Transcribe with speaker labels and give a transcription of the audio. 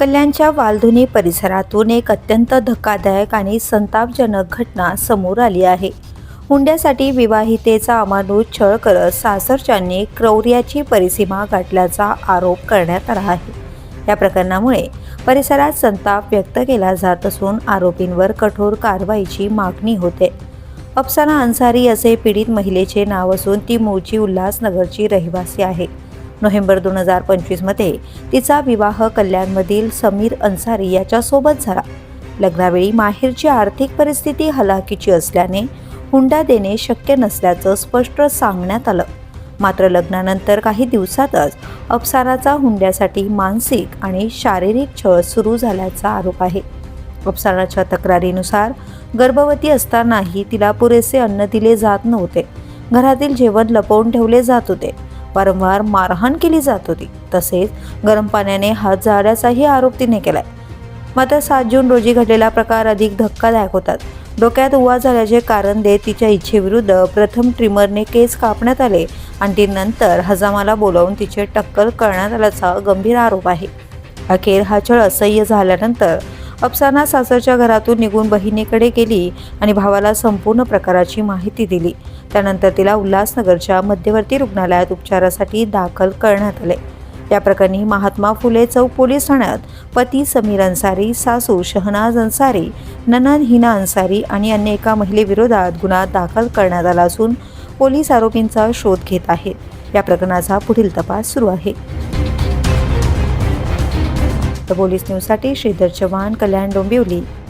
Speaker 1: कल्याणच्या वालधुनी परिसरातून एक अत्यंत धक्कादायक आणि संतापजनक घटना समोर आली आहे। हुंड्यासाठी विवाहितेचा अमानुष छळ करत सासरच्यांनी क्रौर्याची परिसीमा गाठल्याचा आरोप करण्यात आला आहे। या प्रकरणामुळे परिसरात संताप व्यक्त केला जात असून आरोपींवर कठोर कारवाईची मागणी होते। अफसाना अन्सारी असे पीडित महिलेचे नाव असून ती मूळची उल्हासनगरची रहिवासी आहे। नोव्हेंबर 2025 मध्ये तिचा विवाह कल्याणमधील समीर अन्सारी याच्यासोबत झाला। लग्नावेळी माहेरची आर्थिक परिस्थिती हलाखीची असल्याने हुंडा देणे शक्य नसल्याचं स्पष्ट सांगण्यात आलं। मात्र लग्नानंतर काही दिवसातच अफसानाचा हुंड्यासाठी मानसिक आणि शारीरिक छळ सुरू झाल्याचा आरोप आहे। अफसानाच्या तक्रारीनुसार गर्भवती असतानाही तिला पुरेसे अन्न दिले जात नव्हते, घरातील जेवण लपवून ठेवले जात होते, वारंवार मारहाण केली जात होती, तसेच गरम पाण्याने हात जाळल्याचाही आरोप तिने केलाय। मात्र 7 जून रोजी घडलेला प्रकार अधिक धक्कादायक होता। डोक्यात उवा झाल्याचे कारण देत तिच्या इच्छेविरुद्ध प्रथम ट्रिमरने केस कापण्यात आले आणि नंतर हजामाला बोलावून तिचे टक्कल करण्यात आल्याचा गंभीर आरोप आहे। अखेर हा छळ असह्य झाल्यानंतर अफसाना सासरच्या घरातून निघून बहिणीकडे गेली आणि भावाला संपूर्ण प्रकाराची माहिती दिली। त्यानंतर तिला उल्हासनगरच्या मध्यवर्ती रुग्णालयात उपचारासाठी दाखल करण्यात आले। या प्रकरणी महात्मा फुले चौक पोलीस ठाण्यात पती समीर अन्सारी, सासू शहनाज अन्सारी, ननंद हिना अन्सारी आणि अन्य एका महिलेविरोधात गुन्हा दाखल करण्यात आला असून पोलीस आरोपींचा शोध घेत आहेत। या प्रकरणाचा पुढील तपास सुरू आहे। पोलीस न्यूजसाठी श्रीधर चव्हाण, कल्याण डोंबिवली।